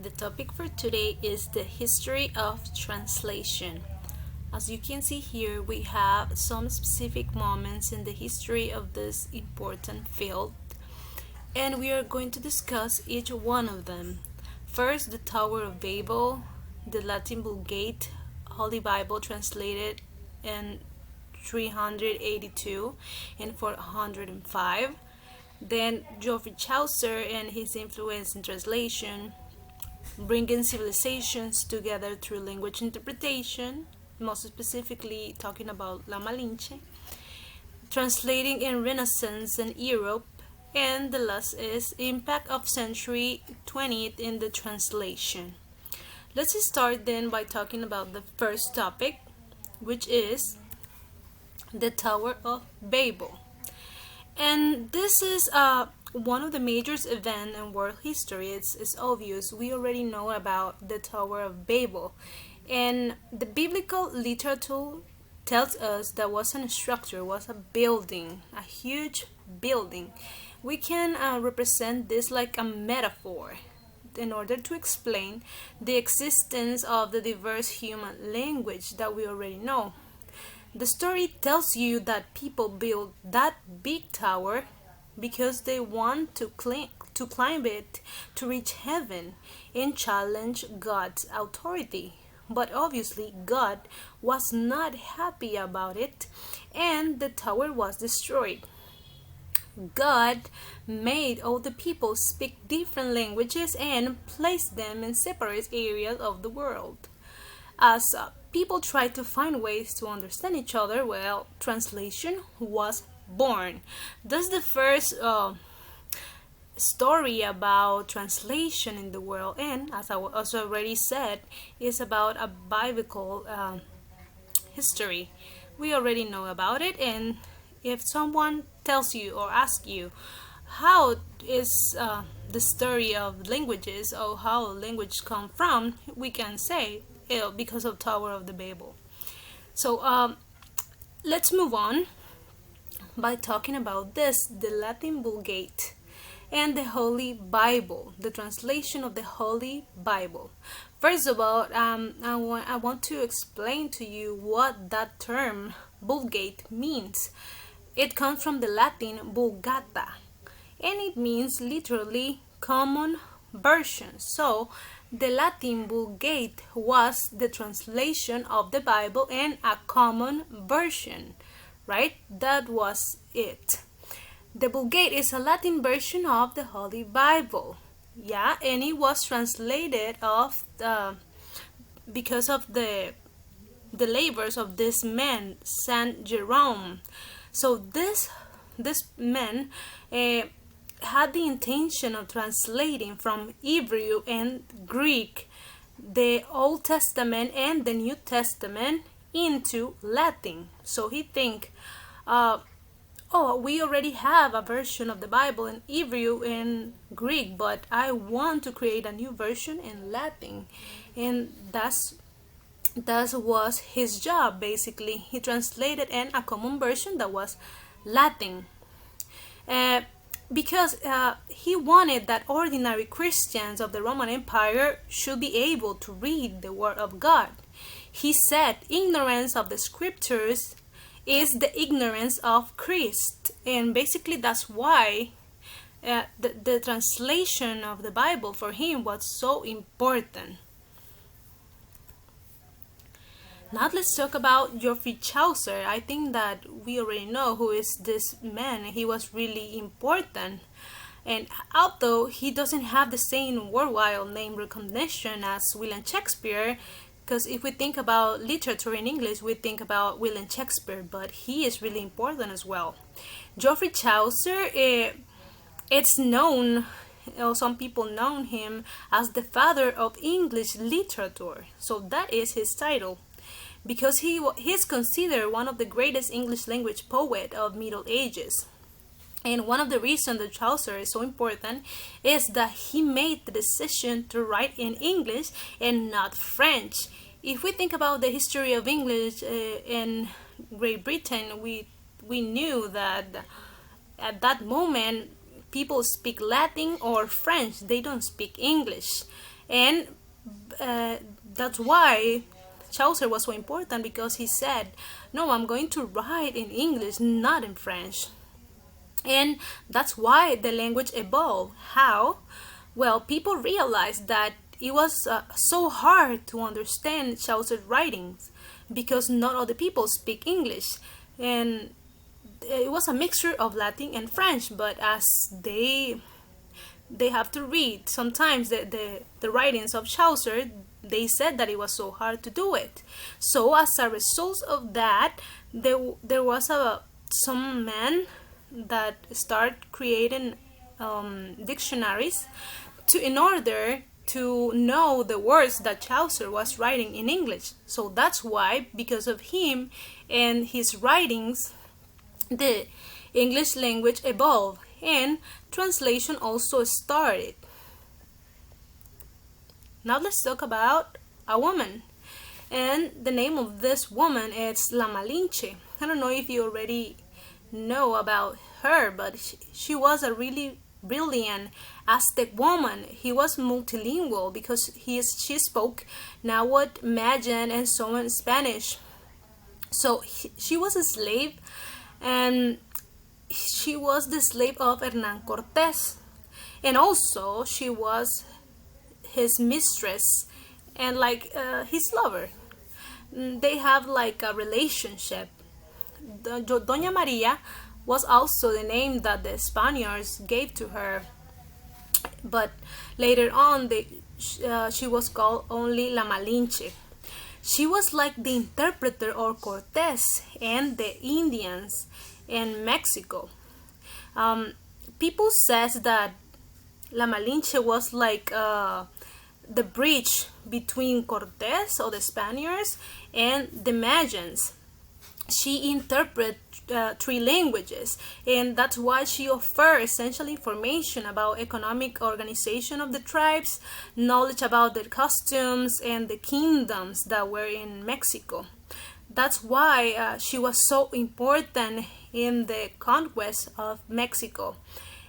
The topic for today is the history of translation. As you can see here, we have some specific moments in the history of this important field, and we are going to discuss each one of them. First, the Tower of Babel, the Latin Vulgate, Holy Bible translated in 382 and 405. Then Geoffrey Chaucer and his influence in translation, bringing civilizations together through language interpretation, most specifically talking about La Malinche, translating in Renaissance and Europe, and the last is impact of century 20th in the translation. Let's start then by talking about the first topic, which is the Tower of Babel. And this is one of the major events in world history. It's obvious. We already know about the Tower of Babel. And the biblical literature tells us that was a structure, was a building, a huge building. We can represent this like a metaphor in order to explain the existence of the diverse human language that we already know. The story tells you that people build that big tower because they want to climb it to reach heaven and challenge God's authority. But obviously, God was not happy about it, and the tower was destroyed. God made all the people speak different languages and placed them in separate areas of the world. As people tried to find ways to understand each other, well, translation was born. That's the first story about translation in the world, and as I also already said, is about a biblical history. We already know about it, and if someone tells you or asks you how is the story of languages or how language come from, we can say because of Tower of the Babel. So let's move on by talking about this, the Latin Vulgate and the Holy Bible, the translation of the Holy Bible. First of all, I want to explain to you what that term Vulgate means. It comes from the Latin Vulgata, and it means literally common version. So the Latin Vulgate was the translation of the Bible and a common version, right? That was it. The Vulgate is a Latin version of the Holy Bible, yeah, and it was translated because of the labors of this man, Saint Jerome. So this man had the intention of translating from Hebrew and Greek the Old Testament and the New Testament into Latin. So he think, we already have a version of the Bible in Hebrew and Greek, but I want to create a new version in Latin, and that was his job. Basically, he translated in a common version that was Latin. Because he wanted that ordinary Christians of the Roman Empire should be able to read the Word of God. He said, ignorance of the scriptures is the ignorance of Christ. And basically that's why the translation of the Bible for him was so important. Now let's talk about Geoffrey Chaucer. I think that we already know who is this man. He was really important. And although he doesn't have the same worldwide name recognition as William Shakespeare, because if we think about literature in English, we think about William Shakespeare, but he is really important as well. Geoffrey Chaucer, it's known, some people know him as the father of English literature. So that is his title, because he is considered one of the greatest English language poet of Middle Ages. And one of the reasons that Chaucer is so important is that he made the decision to write in English and not French. If we think about the history of English in Great Britain, we knew that at that moment people speak Latin or French. They don't speak English. And uh, that's why Chaucer was so important, because he said, no, I'm going to write in English, not in French. And that's why the language evolved. How? Well, people realized that it was so hard to understand Chaucer's writings because not all the people speak English. And it was a mixture of Latin and French, but as they have to read sometimes the writings of Chaucer, they said that it was so hard to do it. So as a result of that, there was some men that start creating dictionaries in order to know the words that Chaucer was writing in English. So that's why, because of him and his writings, the English language evolved and translation also started. Now let's talk about a woman. And the name of this woman is La Malinche. I don't know if you already know about her, but she was a really brilliant Aztec woman. He was multilingual because she spoke Nahuatl, Mayan, and so on Spanish. So she was a slave, and she was the slave of Hernan Cortés, and also she was his mistress and like his lover. They have like a relationship. Doña Maria was also the name that the Spaniards gave to her, but later on she was called only La Malinche. She was like the interpreter of Cortés and the Indians in Mexico. People says that La Malinche was like the bridge between Cortés or the Spaniards and the Mayans. She interpreted three languages, and that's why she offered essential information about economic organization of the tribes, knowledge about their costumes and the kingdoms that were in Mexico. That's why she was so important in the conquest of Mexico.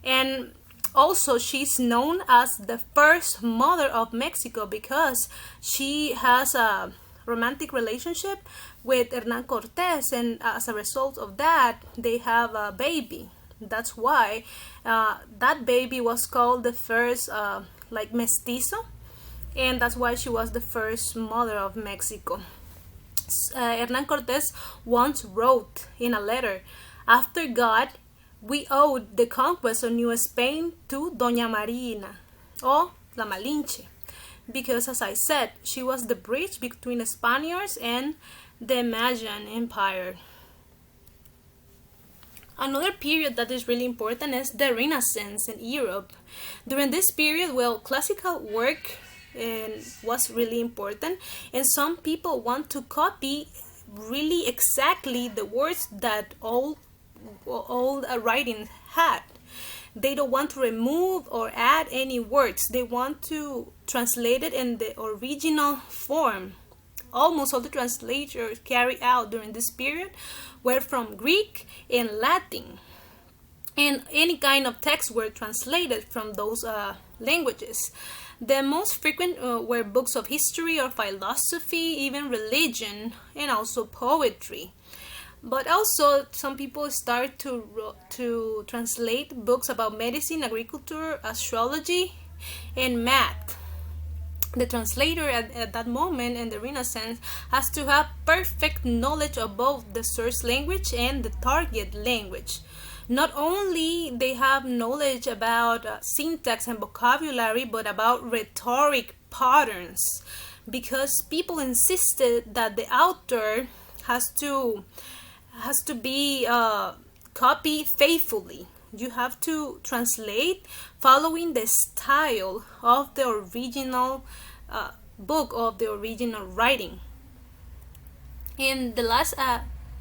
And also she's known as the first mother of Mexico because she has a romantic relationship with Hernan Cortés, and as a result of that they have a baby. That's why that baby was called the first like mestizo, and that's why she was the first mother of Mexico. Hernan Cortés once wrote in a letter, after God, we owed the conquest of New Spain to Doña Marina, or La Malinche, because as I said, she was the bridge between the Spaniards and the Mayan Empire. Another period that is really important is the Renaissance in Europe. During this period, well, classical work was really important, and some people want to copy really exactly the words that all writing had. They don't want to remove or add any words. They want to translate it in the original form. Almost all the translators carried out during this period were from Greek and Latin, and any kind of text were translated from those languages. The most frequent were books of history or philosophy, even religion, and also poetry. But also some people start to translate books about medicine, agriculture, astrology, and math. The translator at that moment in the Renaissance has to have perfect knowledge of both the source language and the target language. Not only they have knowledge about syntax and vocabulary, but about rhetoric patterns, because people insisted that the author has to be copied faithfully. You have to translate following the style of the original book, of the original writing. And the last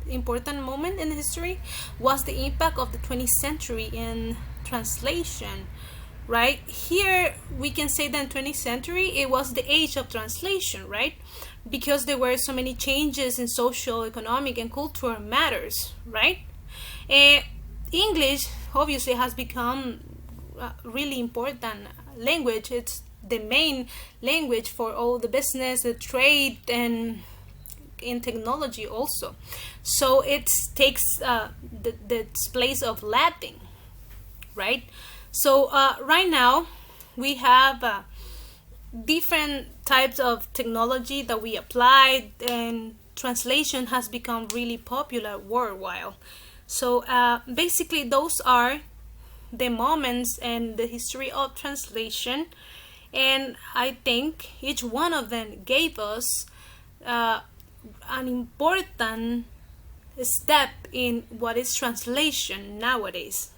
important moment in history was the impact of the 20th century in translation. Right here we can say that in 20th century it was the age of translation, right? Because there were so many changes in social, economic, and cultural matters, right? English obviously has become a really important language. It's the main language for all the business, the trade, and in technology also. So it takes the place of Latin, right? So right now we have different types of technology that we apply, and translation has become really popular worldwide. So basically those are the moments and the history of translation, and I think each one of them gave us an important step in what is translation nowadays.